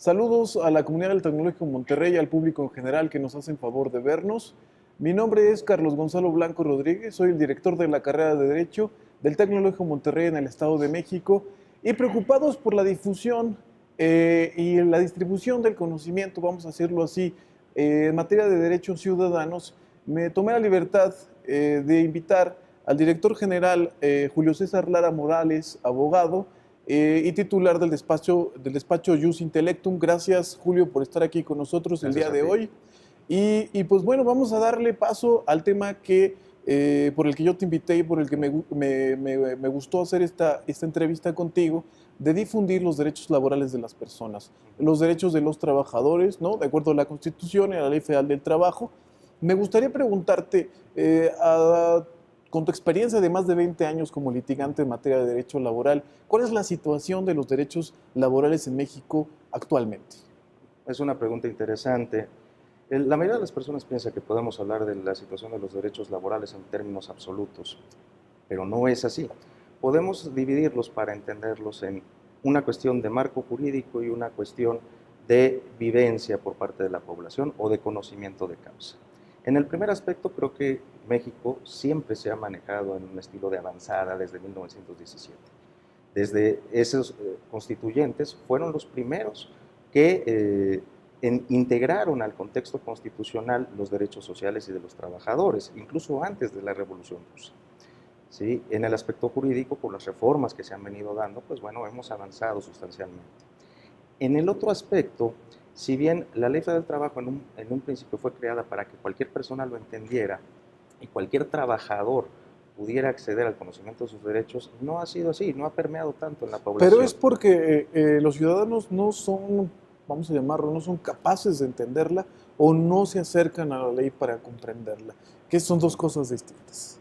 Saludos a la comunidad del Tecnológico Monterrey y al público en general que nos hacen favor de vernos. Mi nombre es Carlos Gonzalo Blanco Rodríguez, soy el director de la carrera de Derecho del Tecnológico Monterrey en el Estado de México y preocupados por la difusión y la distribución del conocimiento, vamos a decirlo así, en materia de derechos ciudadanos, me tomé la libertad de invitar al director general Julio César Lara Morales, abogado, y titular del despacho Jus Intellectum. Gracias, Julio, por estar aquí con nosotros el Gracias día a de ti. hoy. Pues bueno, vamos a darle paso al tema por el que yo te invité y por el que me gustó hacer esta entrevista contigo, de difundir los derechos laborales de las personas, los derechos de los trabajadores, ¿no? De acuerdo a la Constitución y a la Ley Federal del Trabajo. Me gustaría preguntarte, con tu experiencia de más de 20 años como litigante en materia de derecho laboral, ¿cuál es la situación de los derechos laborales en México actualmente? Es una pregunta interesante. La mayoría de las personas piensa que podemos hablar de la situación de los derechos laborales en términos absolutos, pero no es así. Podemos dividirlos para entenderlos en una cuestión de marco jurídico y una cuestión de vivencia por parte de la población o de conocimiento de causa. En el primer aspecto, creo que México siempre se ha manejado en un estilo de avanzada desde 1917. Desde esos constituyentes fueron los primeros que integraron al contexto constitucional los derechos sociales y de los trabajadores, incluso antes de la Revolución Rusa. ¿Sí? En el aspecto jurídico, por las reformas que se han venido dando, pues bueno, hemos avanzado sustancialmente. En el otro aspecto, si bien la Ley Federal del Trabajo en un principio fue creada para que cualquier persona lo entendiera y cualquier trabajador pudiera acceder al conocimiento de sus derechos, no ha sido así, no ha permeado tanto en la Pero es población. porque los ciudadanos no son, vamos a llamarlo, no son capaces de entenderla o no se acercan a la ley para comprenderla, que son dos cosas distintas.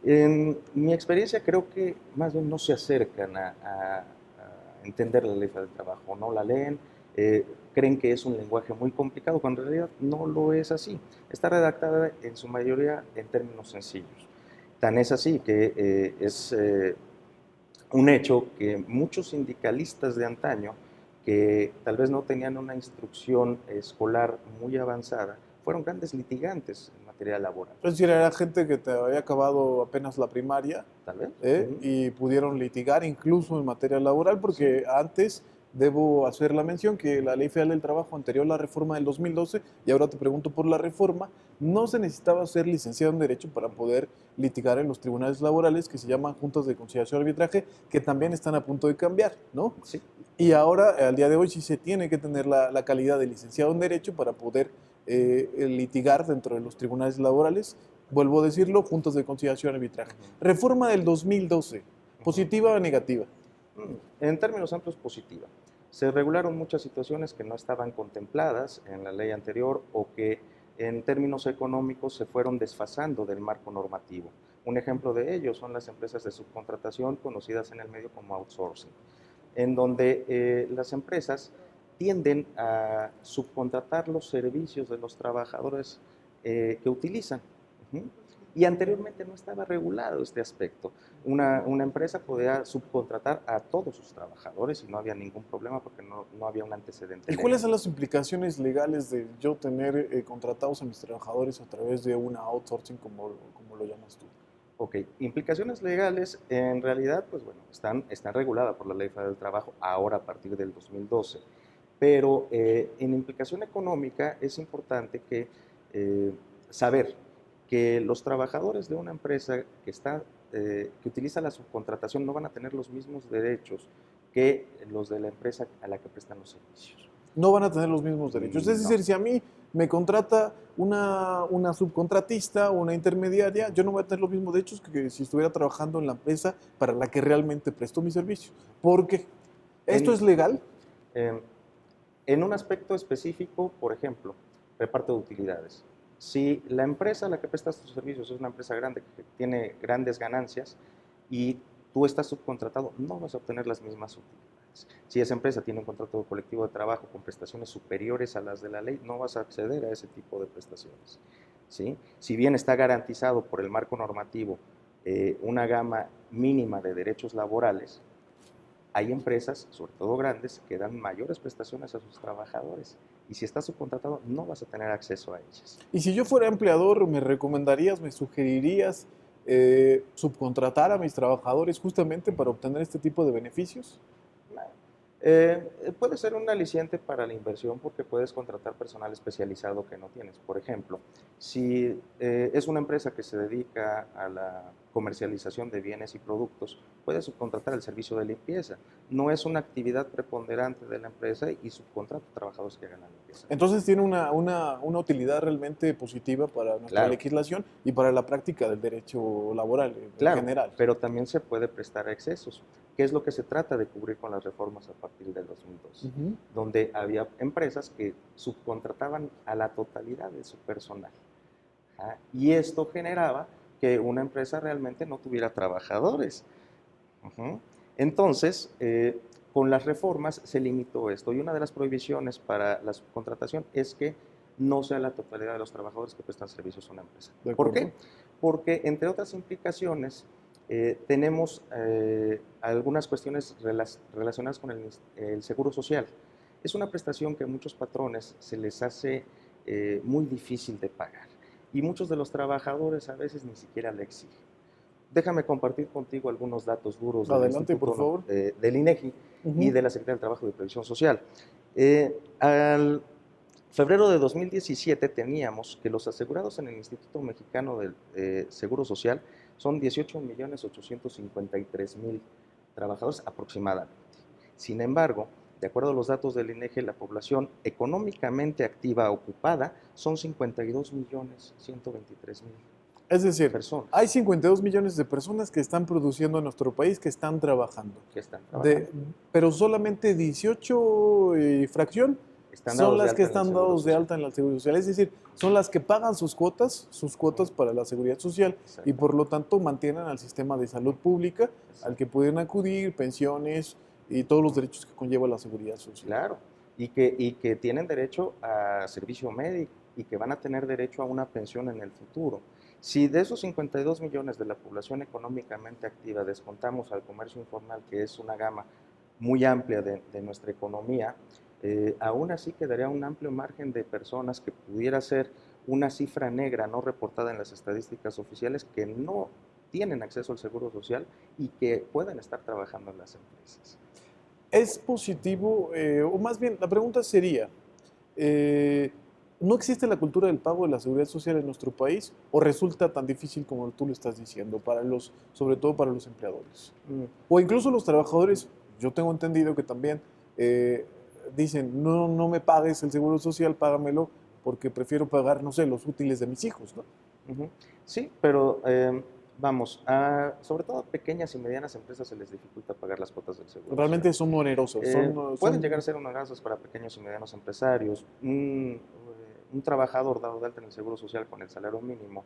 En mi experiencia creo que más bien no se acercan a entender la ley del trabajo, no la leen, creen que es un lenguaje muy complicado, cuando en realidad no lo es así. Está redactada en su mayoría en términos sencillos. Tan es así que es un hecho que muchos sindicalistas de antaño, que tal vez no tenían una instrucción escolar muy avanzada, fueron grandes litigantes en materia laboral. Es decir, era gente que te había acabado apenas la primaria, Tal vez. y pudieron litigar incluso en materia laboral, Sí. porque antes debo hacer la mención que la Ley Federal del Trabajo anterior a la reforma del 2012, y ahora te pregunto por la reforma, no se necesitaba ser licenciado en Derecho para poder litigar en los tribunales laborales que se llaman juntas de conciliación y arbitraje, que también están a punto de cambiar, ¿no? Sí. Y ahora, al día de hoy, sí se tiene que tener la calidad de licenciado en Derecho para poder litigar dentro de los tribunales laborales. Vuelvo a decirlo, juntas de conciliación y arbitraje. Reforma del 2012, ¿positiva o negativa? En términos amplios, positiva. Se regularon muchas situaciones que no estaban contempladas en la ley anterior o que en términos económicos se fueron desfasando del marco normativo. Un ejemplo de ello son las empresas de subcontratación conocidas en el medio como outsourcing, en donde las empresas tienden a subcontratar los servicios de los trabajadores que utilizan. Y anteriormente no estaba regulado este aspecto. Una empresa podía subcontratar a todos sus trabajadores y no había ningún problema porque no había un antecedente ¿Y legal. cuáles son las implicaciones legales de yo tener contratados a mis trabajadores a través de una outsourcing, como lo llamas tú? Ok, implicaciones legales en realidad, pues bueno, están reguladas por la Ley Federal del Trabajo ahora a partir del 2012, pero en implicación económica es importante saber que los trabajadores de una empresa que utiliza la subcontratación no van a tener los mismos derechos que los de la empresa a la que prestan los servicios. No van a tener los mismos derechos. Es No. decir, si a mí me contrata una subcontratista o una intermediaria, yo no voy a tener los mismos derechos que si estuviera trabajando en la empresa para la que realmente presto mi servicio. ¿Por qué? ¿Esto En, es legal? eh, En un aspecto específico, por ejemplo, reparto de utilidades. Si la empresa a la que prestas tus servicios es una empresa grande que tiene grandes ganancias y tú estás subcontratado, no vas a obtener las mismas utilidades. Si esa empresa tiene un contrato colectivo de trabajo con prestaciones superiores a las de la ley, no vas a acceder a ese tipo de prestaciones. ¿Sí? Si bien está garantizado por el marco normativo una gama mínima de derechos laborales, Hay empresas, sobre todo grandes, que dan mayores prestaciones a sus trabajadores y si estás subcontratado no vas a tener acceso a ellas. Y si yo fuera empleador, ¿me recomendarías, me sugerirías subcontratar a mis trabajadores justamente para obtener este tipo de beneficios? Puede ser un aliciente para la inversión porque puedes contratar personal especializado que no tienes. Por ejemplo, si es una empresa que se dedica a la comercialización de bienes y productos, puedes subcontratar el servicio de limpieza. No es una actividad preponderante de la empresa y subcontrata trabajadores que hagan la limpieza. Entonces tiene una utilidad realmente positiva para nuestra Claro, legislación y para la práctica del derecho laboral en claro, general. pero también se puede prestar a excesos. ¿Qué es lo que se trata de cubrir con las reformas a partir del 2002? Ujú. Donde había empresas que subcontrataban a la totalidad de su personal. Y esto generaba que una empresa realmente no tuviera trabajadores. Ujú. Entonces, con las reformas se limitó esto y una de las prohibiciones para la subcontratación es que no sea la totalidad de los trabajadores que prestan servicios a una empresa. ¿De ¿Por acuerdo? qué? Porque, entre otras implicaciones, tenemos algunas cuestiones relacionadas con el seguro social. Es una prestación que a muchos patrones se les hace muy difícil de pagar y muchos de los trabajadores a veces ni siquiera la exigen. Déjame compartir contigo algunos datos duros del Adelante, por Instituto favor. del INEGI y Ujú. de la Secretaría del Trabajo y de Previsión Social. Al febrero de 2017 teníamos que los asegurados en el Instituto Mexicano del Seguro Social son 18.853.000 trabajadores aproximadamente. Sin embargo, de acuerdo a los datos del INEGI, la población económicamente activa ocupada son 52.123.000 Es decir, hay personas 52 millones de personas que están produciendo en nuestro país, que están trabajando. que están De, trabajando. pero solamente 18 y fracción Están son dados de las que alta en el están Seguro dados de Social. alta en la Seguridad Social. Es decir, son las que pagan sus cuotas para la Seguridad Social y Exacto. por lo tanto mantienen al sistema de salud pública al Exacto. que pueden acudir, pensiones y todos los derechos que conlleva la Seguridad Social. Claro. Y que tienen derecho a servicio médico y que van a tener derecho a una pensión en el futuro. Si de esos 52 millones de la población económicamente activa descontamos al comercio informal, que es una gama muy amplia de nuestra economía, aún así quedaría un amplio margen de personas que pudiera ser una cifra negra no reportada en las estadísticas oficiales que no tienen acceso al seguro social y que pueden estar trabajando en las empresas. Es positivo, o más bien, la pregunta sería, eh, ¿no existe la cultura del pago de la seguridad social en nuestro país o resulta tan difícil como tú lo estás diciendo, sobre todo para los empleadores? Mm, O incluso los trabajadores, yo tengo entendido que también eh, dicen, no, no me pagues el seguro social, págamelo porque prefiero pagar, no sé, los útiles de mis hijos, ¿no? Ujú. Sí, pero vamos, sobre todo a pequeñas y medianas empresas se les dificulta pagar las cuotas del seguro social. Realmente son onerosos, Pueden llegar a ser onerosos para pequeños y medianos empresarios. Un trabajador dado de alta en el seguro social con el salario mínimo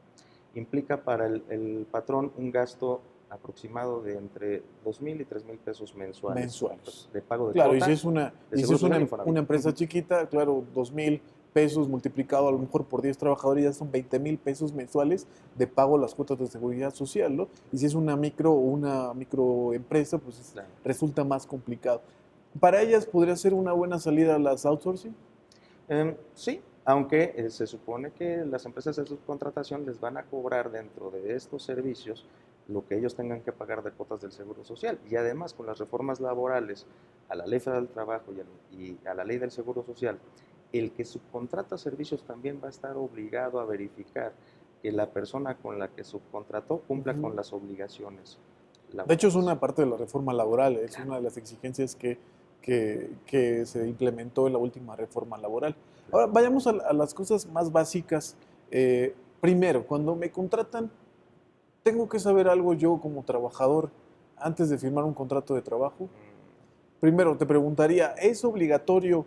implica para el patrón un gasto aproximado de entre 2,000 y 3,000 pesos mensuales mensuales. de pago de Claro, y cuota y si seguro es social y una Infonavit. empresa chiquita, claro, 2,000 pesos multiplicado a lo mejor por 10 trabajadores ya son 20,000 pesos mensuales de pago a las cuotas de seguridad social, ¿no? Y si es una micro o una microempresa, pues Claro. resulta más complicado. Para ellas podría ser una buena salida a las outsourcing. Sí, aunque se supone que las empresas de subcontratación les van a cobrar dentro de estos servicios lo que ellos tengan que pagar de cuotas del Seguro Social. Y además, con las reformas laborales a la Ley Federal del Trabajo y a la Ley del Seguro Social, el que subcontrata servicios también va a estar obligado a verificar que la persona con la que subcontrató cumpla Ujú. con las obligaciones De hecho, es laborales. una parte de la reforma laboral, es Claro, una de las exigencias que se implementó en la última reforma laboral. claro. Ahora, vayamos a las cosas más básicas. Primero, cuando me contratan, tengo que saber algo yo como trabajador antes de firmar un contrato de trabajo. Primero, te preguntaría, ¿es obligatorio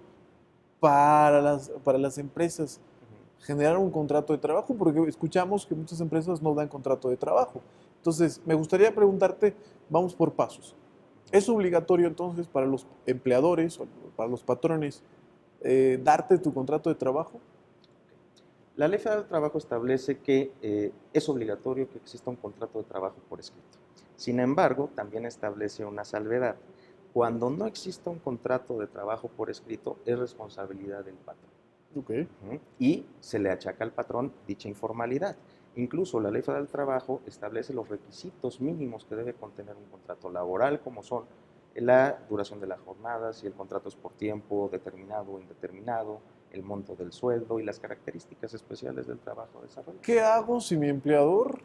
para las empresas Ujú. generar un contrato de trabajo? Porque escuchamos que muchas empresas no dan contrato de trabajo. Entonces, me gustaría preguntarte, vamos por pasos. ¿Es obligatorio entonces para los empleadores o para los patrones darte tu contrato de trabajo? La Ley Federal del Trabajo establece que es obligatorio que exista un contrato de trabajo por escrito. Sin embargo, también establece una salvedad. Cuando no exista un contrato de trabajo por escrito, es responsabilidad del patrón. Ok. Y se le achaca al patrón dicha informalidad. Incluso la Ley Federal del Trabajo establece los requisitos mínimos que debe contener un contrato laboral, como son la duración de la jornada, si el contrato es por tiempo determinado o indeterminado, el monto del sueldo y las características especiales del trabajo desarrollado. ¿Qué hago si mi empleador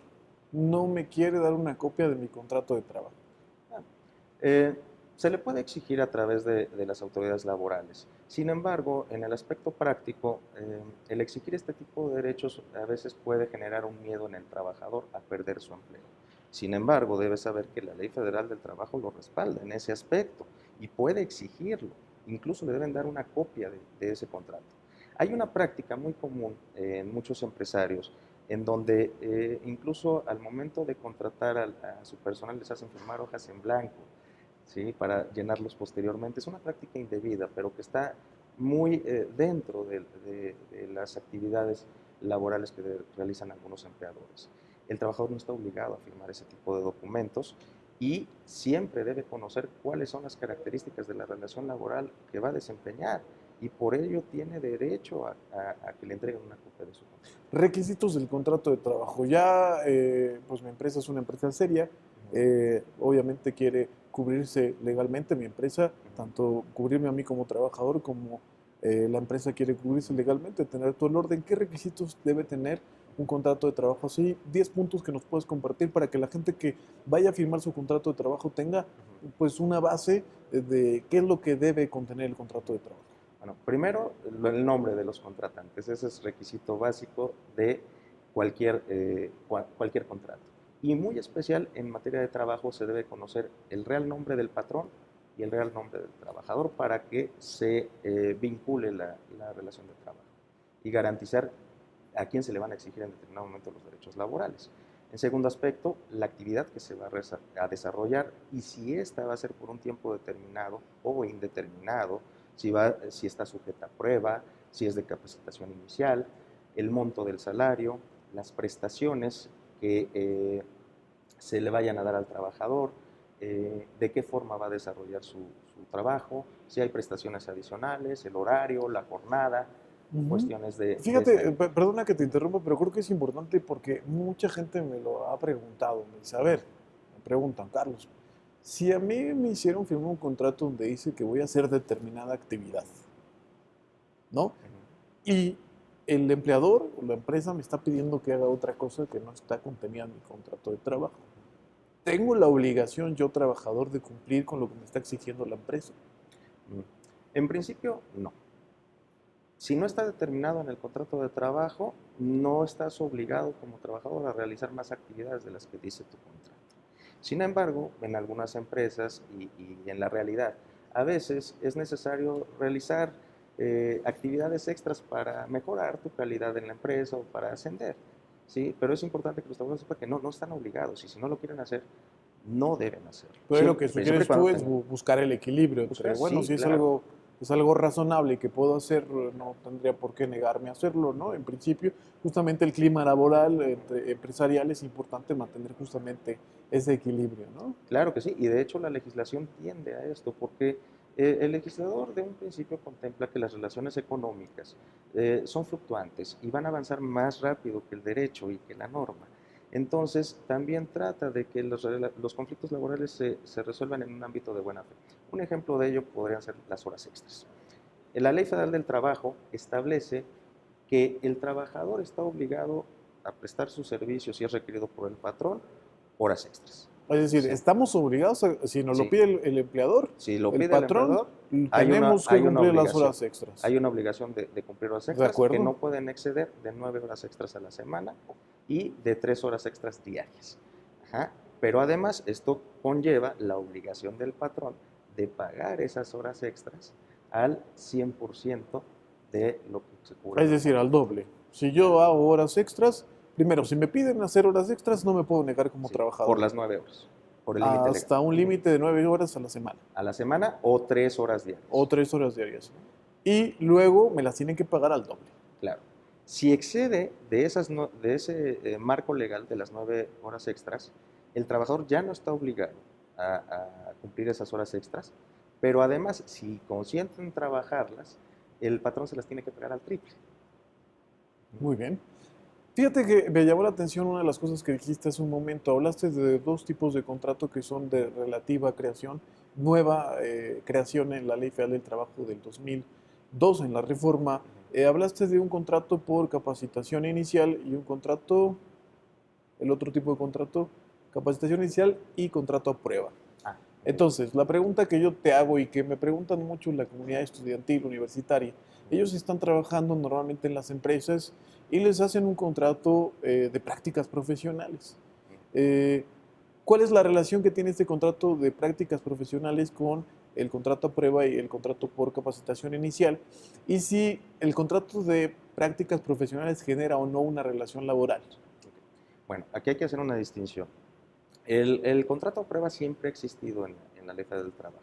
no me quiere dar una copia de mi contrato de trabajo? Eh, Se le puede exigir a través de las autoridades laborales. Sin embargo, en el aspecto práctico, el exigir este tipo de derechos a veces puede generar un miedo en el trabajador a perder su empleo. Sin embargo, debe saber que la Ley Federal del Trabajo lo respalda en ese aspecto y puede exigirlo. Incluso le deben dar una copia de ese contrato. Hay una práctica muy común en muchos empresarios en donde incluso al momento de contratar a su personal les hacen firmar hojas en blanco, ¿sí? Para llenarlos posteriormente. Es una práctica indebida, pero que está muy dentro de las actividades laborales que realizan algunos empleadores. El trabajador no está obligado a firmar ese tipo de documentos y siempre debe conocer cuáles son las características de la relación laboral que va a desempeñar y por ello tiene derecho a que le entreguen una copia de su contrato. Requisitos del contrato de trabajo. Ya, pues mi empresa es una empresa seria, obviamente quiere cubrirse legalmente mi empresa, tanto cubrirme a mí como trabajador como la empresa quiere cubrirse legalmente, tener todo el orden. ¿Qué requisitos debe tener un contrato de trabajo así? 10 puntos que nos puedes compartir para que la gente que vaya a firmar su contrato de trabajo tenga pues una base de qué es lo que debe contener el contrato de trabajo. Bueno, primero el nombre de los contratantes, ese es requisito básico de cualquier contrato. Y muy especial en materia de trabajo se debe conocer el real nombre del patrón y el real nombre del trabajador para que se vincule la relación de trabajo y garantizar a quién se le van a exigir en determinado momento los derechos laborales. En segundo aspecto, la actividad que se va a desarrollar y si esta va a ser por un tiempo determinado o indeterminado, si está sujeta a prueba, si es de capacitación inicial, el monto del salario, las prestaciones que se le vayan a dar al trabajador, de qué forma va a desarrollar su trabajo, si hay prestaciones adicionales, el horario, la jornada, cuestiones de Fíjate, perdona que te interrumpa, pero creo que es importante porque mucha gente me lo ha preguntado. Me dice, a ver, me preguntan, Carlos, si a mí me hicieron firmar un contrato donde dice que voy a hacer determinada actividad, ¿no? Y el empleador o la empresa me está pidiendo que haga otra cosa que no está contenida en mi contrato de trabajo. ¿Tengo la obligación yo, trabajador, de cumplir con lo que me está exigiendo la empresa? En principio, no. Si no está determinado en el contrato de trabajo, no estás obligado como trabajador a realizar más actividades de las que dice tu contrato. Sin embargo, en algunas empresas y en la realidad, a veces es necesario realizar actividades extras para mejorar tu calidad en la empresa o para ascender, ¿sí? Pero es importante que los trabajadores sepan que no están obligados y si no lo quieren hacer, no deben hacerlo. Pero lo que Siempre y sugieres tú cuando es tengan. buscar el equilibrio entre, Buscar, bueno, sí, si claro. es algo razonable y que puedo hacer, no tendría por qué negarme a hacerlo, ¿no? En principio, justamente el clima laboral empresarial es importante mantener justamente ese equilibrio, ¿no? Claro que sí, y de hecho la legislación tiende a esto, porque el legislador de un principio contempla que las relaciones económicas son fluctuantes y van a avanzar más rápido que el derecho y que la norma. Entonces, también trata de que los conflictos laborales se resuelvan en un ámbito de buena fe. Un ejemplo de ello podrían ser las horas extras. La Ley Federal del Trabajo establece que el trabajador está obligado a prestar sus servicios si es requerido por el patrón, horas extras. Es decir, Sí. estamos obligados, si nos lo Sí, pide el empleador, si lo el pide el patrón, empleador, tenemos que hay una cumplir las obligación. horas extras. Hay una obligación de cumplir horas ¿De extras que acuerdo? no pueden exceder de 9 horas extras a la semana y de 3 horas extras diarias. Ajá. Pero además esto conlleva la obligación del patrón de pagar esas horas extras al 100% de lo que se cubre Es en el decir, al contrato. doble. Si yo hago horas extras, primero, si me piden hacer horas extras, no me puedo negar como Sí, por trabajador. las 9 horas, por el límite legal. Hasta un límite de 9 horas a la semana A la semana o 3 horas o diarias. 3 horas diarias. Y luego me las tienen que pagar al doble. Claro. Si excede de ese marco legal de las 9 horas extras, el trabajador ya no está obligado a cumplir esas horas extras, pero además, si consienten trabajarlas, el patrón se las tiene que pagar al triple. Muy bien. Fíjate que me llamó la atención una de las cosas que dijiste hace un momento. Hablaste de dos tipos de contrato que son de relativa creación, nueva creación en la Ley Federal del Trabajo del 2002, en la reforma. Hablaste de un contrato por capacitación inicial y un contrato, el otro tipo de contrato, capacitación inicial y contrato a prueba. Ah, Entonces, la pregunta que yo te hago y que me preguntan mucho en la comunidad estudiantil, universitaria, ellos están trabajando normalmente en las empresas y les hacen un contrato de prácticas profesionales. Eh, ¿Cuál es la relación que tiene este contrato de prácticas profesionales con el contrato a prueba y el contrato por capacitación inicial? Y si el contrato de prácticas profesionales genera o no una relación laboral. bueno, aquí hay que hacer una distinción. El contrato a prueba siempre ha existido en la Ley Federal del Trabajo.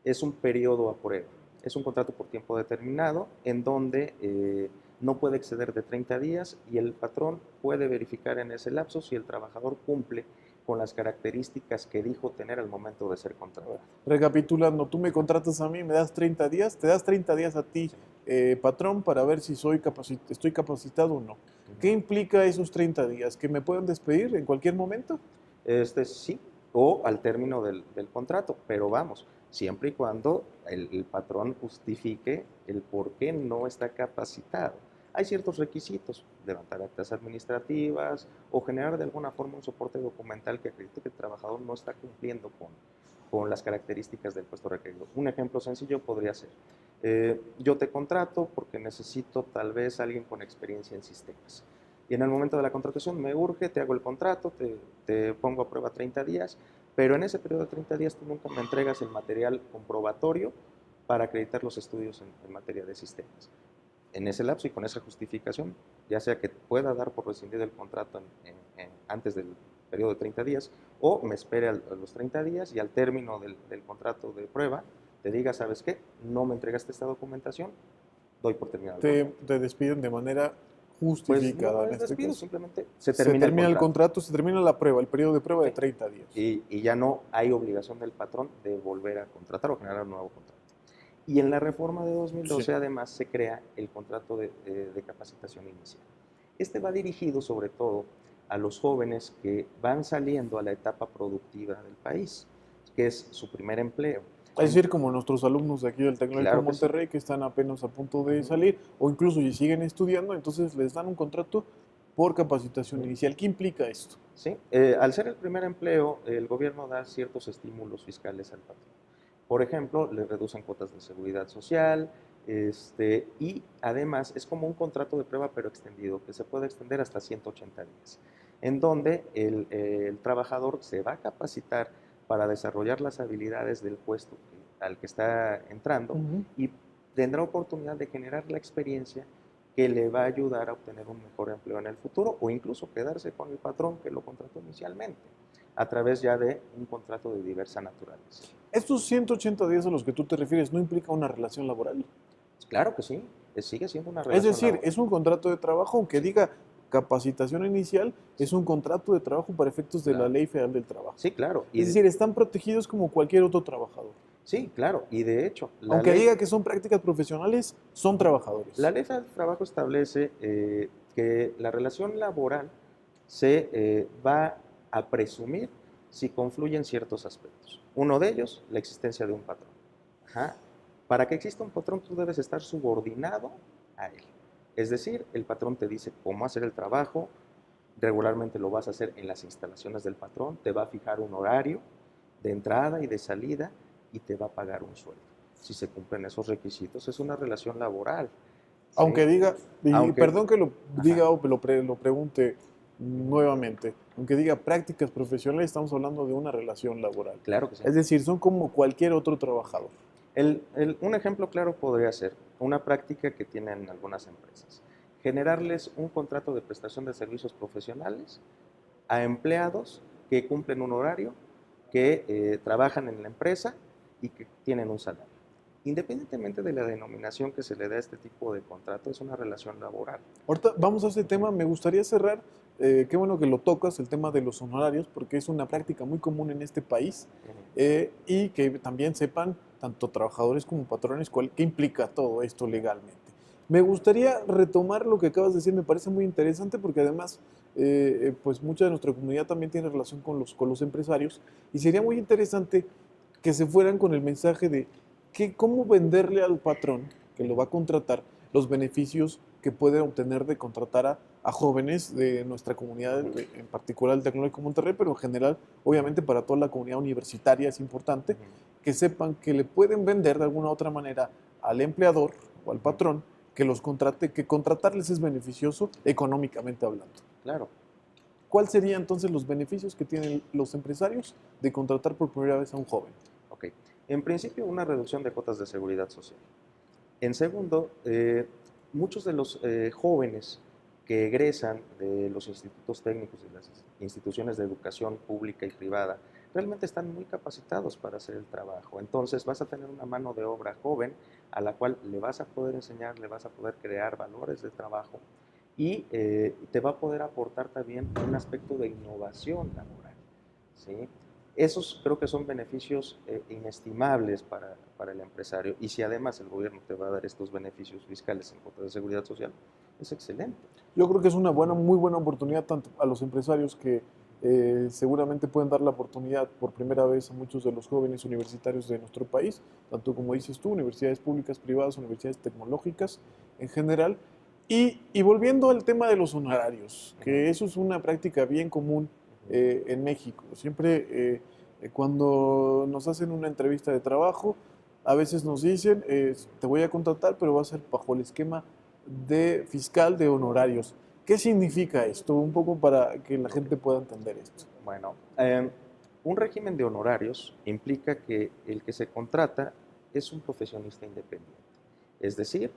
Es un periodo a prueba. Es un contrato por tiempo determinado en donde no puede exceder de 30 días y el patrón puede verificar en ese lapso si el trabajador cumple con las características que dijo tener al momento de ser contratado. Recapitulando, tú me contratas a mí, me das 30 días, te das 30 días a ti, Sí. patrón, para ver si estoy capacitado o no. ¿Qué implica esos 30 días? ¿Que me pueden despedir en cualquier momento? Sí, o al término del contrato, pero vamos, siempre y cuando el patrón justifique el por qué no está capacitado. Hay ciertos requisitos, levantar actas administrativas o generar de alguna forma un soporte documental que acredite que el trabajador no está cumpliendo con las características del puesto requerido. Un ejemplo sencillo podría ser, yo te contrato porque necesito tal vez alguien con experiencia en sistemas. Y en el momento de la contratación me urge, te hago el contrato, te pongo a prueba 30 días, pero en ese periodo de 30 días tú nunca me entregas el material comprobatorio para acreditar los estudios en materia de sistemas. En ese lapso y con esa justificación, ya sea que pueda dar por rescindido el contrato antes del periodo de 30 días o me espere a los 30 días y al término del contrato de prueba te diga, ¿sabes qué? No me entregaste esta documentación, doy por terminado el contrato. Te despiden de manera Pues justificada no en es este despido, caso. simplemente se Se termina el termina el contrato. contrato, se termina la prueba, el periodo de prueba de ¿Sí? 30 días. Y ya no hay obligación del patrón de volver a contratar o generar un nuevo contrato. Y en la reforma de 2012 Sí. además se crea el contrato de capacitación inicial. Este va dirigido sobre todo a los jóvenes que van saliendo a la etapa productiva del país, que es su primer empleo. Es decir, como nuestros alumnos de aquí del Tecnológico Claro que sí. Monterrey que están apenas a punto de salir o incluso si siguen estudiando, entonces les dan un contrato por capacitación inicial. ¿Qué implica esto? ¿Sí? Al ser el primer empleo, el gobierno da ciertos estímulos fiscales al patrón. Por ejemplo, le reducen cuotas de seguridad social y además es como un contrato de prueba pero extendido, que se puede extender hasta 180 días, en donde el trabajador se va a capacitar para desarrollar las habilidades del puesto al que está entrando y tendrá oportunidad de generar la experiencia que le va a ayudar a obtener un mejor empleo en el futuro o incluso quedarse con el patrón que lo contrató inicialmente a través ya de un contrato de diversa naturaleza. Estos 180 días a los que tú te refieres no implica una relación laboral. Claro que sí, sigue siendo una Es relación decir, laboral. es un contrato de trabajo, aunque Sí, diga capacitación inicial, es sí, un contrato de trabajo para efectos de la claro. Ley Federal del Trabajo. Sí, claro. Es decir, están protegidos como cualquier otro trabajador. Sí, claro. Y de hecho, Aunque diga que son prácticas profesionales, son la trabajadores. ley federal del trabajo establece que la relación laboral se va a presumir si confluyen ciertos aspectos. Uno de ellos, la existencia de un patrón. Ajá. Para que exista un patrón, tú debes estar subordinado a él. Es decir, el patrón te dice cómo hacer el trabajo, regularmente lo vas a hacer en las instalaciones del patrón, te va a fijar un horario de entrada y de salida y te va a pagar un sueldo. Si se cumplen esos requisitos, es una relación laboral. Aunque ¿Sí? diga, y Aunque, perdón que lo ajá, diga o lo pregunte nuevamente, aunque diga prácticas profesionales, estamos hablando de una relación laboral. claro que sí. Es decir, son como cualquier otro trabajador. Un ejemplo claro podría ser una práctica que tienen algunas empresas. Generarles un contrato de prestación de servicios profesionales a empleados que cumplen un horario, que trabajan en la empresa y que tienen un salario. Independientemente de la denominación que se le dé a este tipo de contrato, es una relación laboral. Ahorita vamos a este tema, me gustaría cerrar qué bueno que lo tocas, el tema de los honorarios, porque es una práctica muy común en este país y que también sepan tanto trabajadores como patrones qué implica todo esto legalmente. Me gustaría retomar lo que acabas de decir, me parece muy interesante porque además pues mucha de nuestra comunidad también tiene relación con los empresarios y sería muy interesante que se fueran con el mensaje de cómo venderle al patrón que lo va a contratar los beneficios que puede obtener de contratar a jóvenes de nuestra comunidad, en particular el Tecnológico Monterrey, pero en general, obviamente para toda la comunidad universitaria es importante que sepan que le pueden vender de alguna u otra manera al empleador o al patrón que los contrate, que contratarles es beneficioso económicamente hablando. Claro. ¿Cuáles serían entonces los beneficios que tienen los empresarios de contratar por primera vez a un joven? Ok. En principio, una reducción de cuotas de seguridad social. En segundo, muchos de los jóvenes que egresan de los institutos técnicos y las instituciones de educación pública y privada realmente están muy capacitados para hacer el trabajo. Entonces vas a tener una mano de obra joven a la cual le vas a poder enseñar, le vas a poder crear valores de trabajo y te va a poder aportar también un aspecto de innovación laboral, ¿sí? Esos creo que son beneficios inestimables para el empresario y si además el gobierno te va a dar estos beneficios fiscales en cuota de seguridad social, es excelente. Yo creo que es una muy buena oportunidad tanto a los empresarios que seguramente pueden dar la oportunidad por primera vez a muchos de los jóvenes universitarios de nuestro país, tanto como dices tú, universidades públicas, privadas, universidades tecnológicas en general. Y volviendo al tema de los honorarios, que eso es una práctica bien común en México. Siempre cuando nos hacen una entrevista de trabajo, a veces nos dicen, te voy a contratar, pero va a ser bajo el esquema de fiscal de honorarios. ¿Qué significa esto? Un poco para que la gente pueda entender esto. Bueno, un régimen de honorarios implica que el que se contrata es un profesionista independiente, es decir,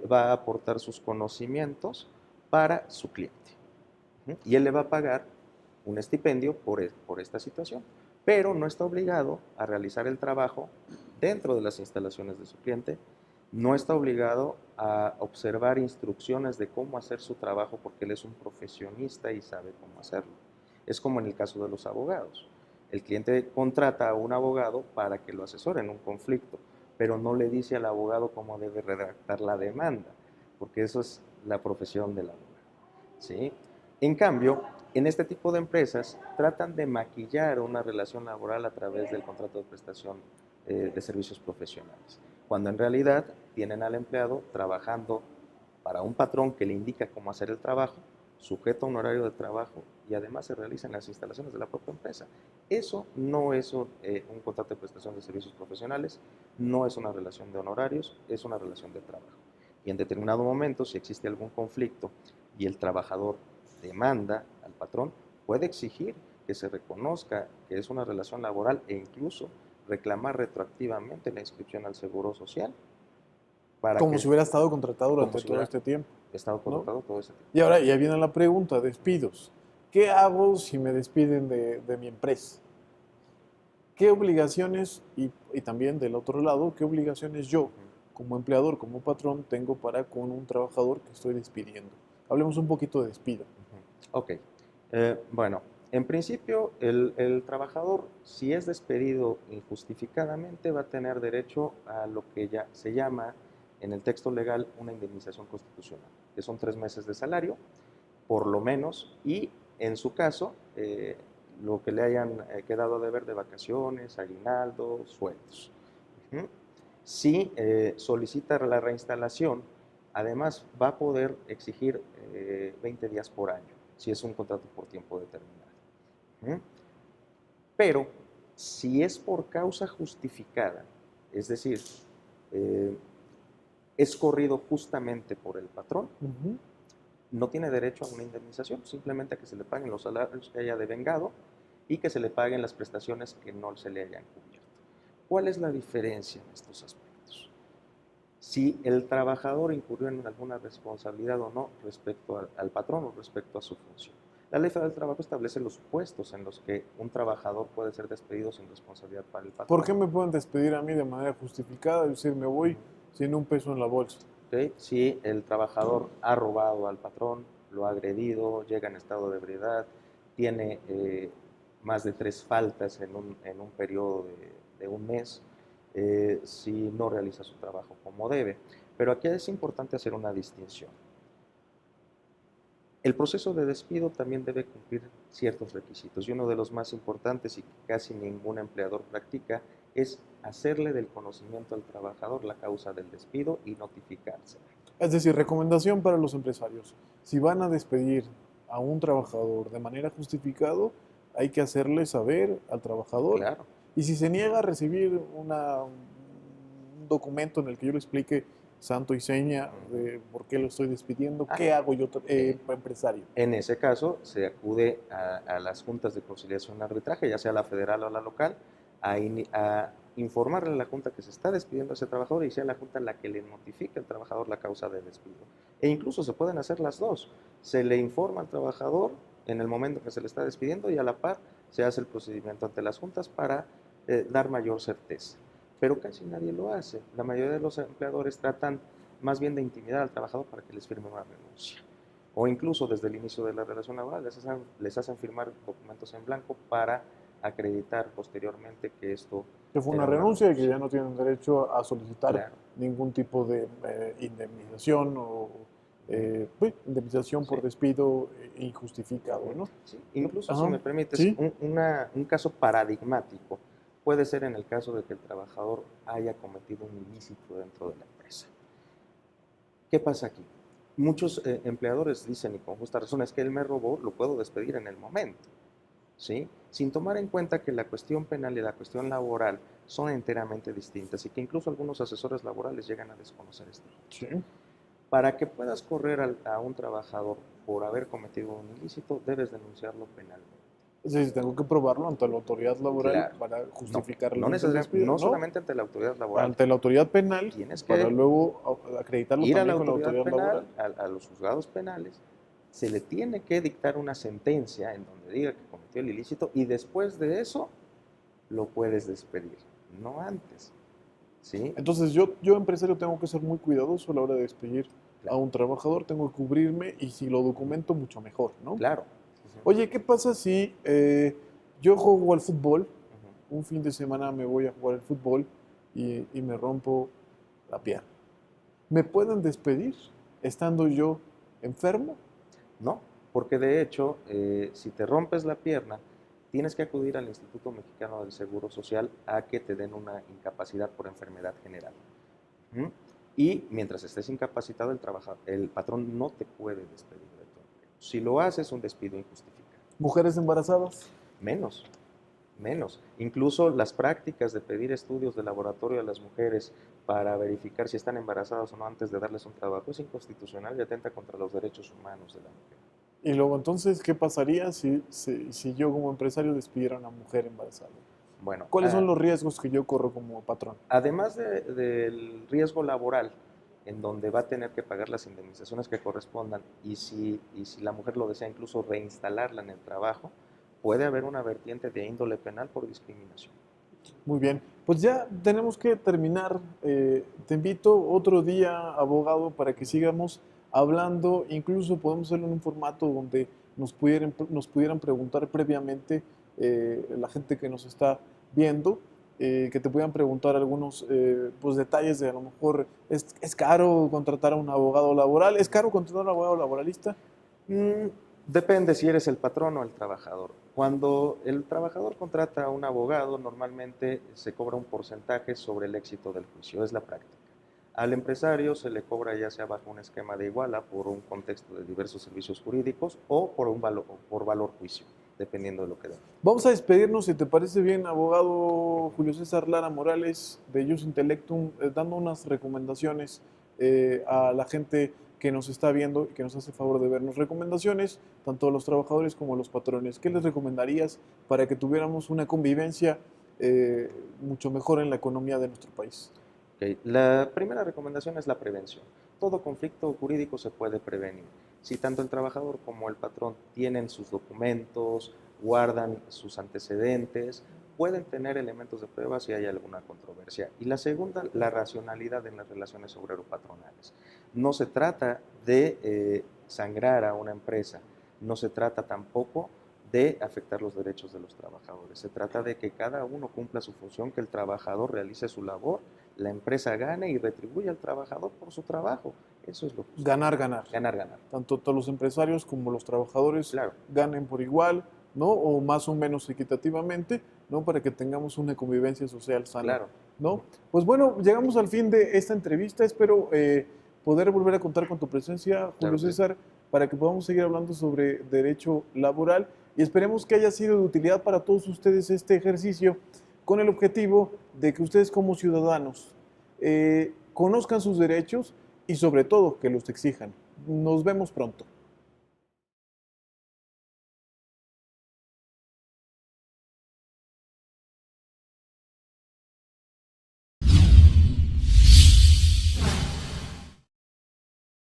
va a aportar sus conocimientos para su cliente. Y él le va a pagar un estipendio por esta situación, pero no está obligado a realizar el trabajo dentro de las instalaciones de su cliente, no está obligado a observar instrucciones de cómo hacer su trabajo porque él es un profesionista y sabe cómo hacerlo. Es como en el caso de los abogados. El cliente contrata a un abogado para que lo asesore en un conflicto, pero no le dice al abogado cómo debe redactar la demanda, porque eso es la profesión del abogado, ¿sí? En cambio, en este tipo de empresas tratan de maquillar una relación laboral a través del contrato de prestación de servicios profesionales, cuando en realidad tienen al empleado trabajando para un patrón que le indica cómo hacer el trabajo, sujeto a un horario de trabajo y además se realiza en las instalaciones de la propia empresa. Eso no es un contrato de prestación de servicios profesionales, no es una relación de honorarios, es una relación de trabajo. Y en determinado momento, si existe algún conflicto y el trabajador demanda al patrón, puede exigir que se reconozca que es una relación laboral e incluso reclamar retroactivamente la inscripción al Seguro Social. Como si hubiera estado contratado durante todo este tiempo. Estado contratado, ¿no? Todo ese tiempo. Y ahora ya viene la pregunta, despidos. ¿Qué hago si me despiden de mi empresa? ¿Qué obligaciones, y también del otro lado, qué obligaciones yo, como empleador, como patrón, tengo para con un trabajador que estoy despidiendo? Hablemos un poquito de despido. Ok. Bueno, en principio, el trabajador, si es despedido injustificadamente, va a tener derecho a lo que ya se llama en el texto legal una indemnización constitucional, que son 3 meses de salario, por lo menos, y en su caso, lo que le hayan quedado a deber de vacaciones, aguinaldo, sueldos. Si solicita la reinstalación, además va a poder exigir 20 días por año, si es un contrato por tiempo determinado. Pero si es por causa justificada, es decir, es corrido justamente por el patrón, no tiene derecho a una indemnización, simplemente a que se le paguen los salarios que haya devengado y que se le paguen las prestaciones que no se le hayan cubierto. ¿Cuál es la diferencia en estos aspectos? Si el trabajador incurrió en alguna responsabilidad o no respecto al patrón o respecto a su función. La Ley Federal del Trabajo establece los supuestos en los que un trabajador puede ser despedido sin responsabilidad para el patrón. ¿Por qué me pueden despedir a mí de manera justificada? Es decir, me voy sin un peso en la bolsa. ¿Okay? Si el trabajador ha robado al patrón, lo ha agredido, llega en estado de ebriedad, tiene más de 3 faltas en un periodo de un mes, si no realiza su trabajo como debe. Pero aquí es importante hacer una distinción. El proceso de despido también debe cumplir ciertos requisitos y uno de los más importantes y que casi ningún empleador practica es hacerle del conocimiento al trabajador la causa del despido y notificársela. Es decir, recomendación para los empresarios. Si van a despedir a un trabajador de manera justificada, hay que hacerle saber al trabajador. Claro. Y si se niega a recibir un documento en el que yo le explique santo y seña de por qué lo estoy despidiendo, ¿qué hago yo, empresario? En ese caso, se acude a las juntas de conciliación y arbitraje, ya sea la federal o la local, a informarle a la junta que se está despidiendo a ese trabajador y sea la junta la que le notifique al trabajador la causa de despido. E incluso se pueden hacer las dos. Se le informa al trabajador en el momento que se le está despidiendo y a la par se hace el procedimiento ante las juntas para dar mayor certeza. Pero casi nadie lo hace. La mayoría de los empleadores tratan más bien de intimidar al trabajador para que les firme una renuncia. O incluso desde el inicio de la relación laboral les hacen firmar documentos en blanco para acreditar posteriormente que esto Que fue era una renuncia y que ya no tienen derecho a solicitar Claro. ningún tipo de indemnización o indemnización por Sí. despido injustificado, ¿no? Sí, incluso, Ajá. si me permites, Sí. un caso paradigmático puede ser en el caso de que el trabajador haya cometido un ilícito dentro de la empresa. ¿Qué pasa aquí? Muchos empleadores dicen, y con justa razón, es que él me robó, lo puedo despedir en el momento, ¿sí? Sin tomar en cuenta que la cuestión penal y la cuestión laboral son enteramente distintas y que incluso algunos asesores laborales llegan a desconocer esto. Sí. Para que puedas correr a un trabajador por haber cometido un ilícito, debes denunciarlo penalmente. Es decir, tengo que probarlo ante la autoridad laboral Claro. para justificar No el necesariamente, despido, no ¿no? solamente ante la autoridad laboral, Ante la autoridad penal tienes para que luego acreditarlo ir a la también con la autoridad autoridad penal, laboral. a los juzgados penales, se le tiene que dictar una sentencia en donde diga que cometió el ilícito y después de eso lo puedes despedir, no antes, ¿sí? Entonces yo empresario tengo que ser muy cuidadoso a la hora de despedir a Claro, un trabajador, tengo que cubrirme y si lo documento mucho mejor, ¿no? claro. Oye, ¿qué pasa si yo juego al fútbol, Ujú. un fin de semana me voy a jugar al fútbol y me rompo la pierna? ¿Me pueden despedir estando yo enfermo? No, porque de hecho, si te rompes la pierna, tienes que acudir al Instituto Mexicano del Seguro Social a que te den una incapacidad por enfermedad general. ¿Mm? Y mientras estés incapacitado, el patrón no te puede despedir de tu empleo. Si lo haces, es un despido injustificado. ¿Mujeres embarazadas? Menos, menos. Incluso las prácticas de pedir estudios de laboratorio a las mujeres para verificar si están embarazadas o no antes de darles un trabajo es inconstitucional y atenta contra los derechos humanos de la mujer. Y luego entonces, ¿qué pasaría si yo como empresario despidiera a una mujer embarazada? Bueno, ¿Cuáles son los riesgos que yo corro como patrón? además del riesgo laboral, en donde va a tener que pagar las indemnizaciones que correspondan y si la mujer lo desea, incluso reinstalarla en el trabajo, puede haber una vertiente de índole penal por discriminación. Muy bien, pues ya tenemos que terminar. Te invito otro día, abogado, para que sigamos hablando. Incluso podemos hacerlo en un formato donde nos pudieran preguntar previamente la gente que nos está viendo, que te puedan preguntar algunos pues, detalles de a lo mejor, ¿es caro contratar a un abogado laboral? ¿Es caro contratar a un abogado laboralista? Mm, Depende si eres el patrón o el trabajador. Cuando el trabajador contrata a un abogado, normalmente se cobra un porcentaje sobre el éxito del juicio, es la práctica. Al empresario se le cobra ya sea bajo un esquema de iguala por un contexto de diversos servicios jurídicos o por valor juicio, dependiendo de lo que den. Vamos a despedirnos, si te parece bien, abogado Julio César Lara Morales de Jus Intellectum, dando unas recomendaciones a la gente que nos está viendo y que nos hace favor de vernos. Recomendaciones tanto a los trabajadores como a los patrones. ¿Qué les recomendarías para que tuviéramos una convivencia mucho mejor en la economía de nuestro país? Okay. La primera recomendación es la prevención. Todo conflicto jurídico se puede prevenir. Si tanto el trabajador como el patrón tienen sus documentos, guardan sus antecedentes, pueden tener elementos de prueba si hay alguna controversia. Y la segunda, la racionalidad en las relaciones obrero-patronales. No se trata de sangrar a una empresa. No se trata tampoco de afectar los derechos de los trabajadores. Se trata de que cada uno cumpla su función, que el trabajador realice su labor, la empresa gane y retribuya al trabajador por su trabajo. Eso es lo justo. Ganar, ganar. Ganar, ganar. Tanto todos los empresarios como los trabajadores Claro. ganen por igual, ¿no? O más o menos equitativamente, ¿no? Para que tengamos una convivencia social sana, Claro. ¿no? Pues bueno, llegamos al fin de esta entrevista. Espero poder volver a contar con tu presencia, Julio Claro, sí. César, para que podamos seguir hablando sobre derecho laboral y esperemos que haya sido de utilidad para todos ustedes este ejercicio con el objetivo de que ustedes como ciudadanos conozcan sus derechos y sobre todo que los exijan. Nos vemos pronto.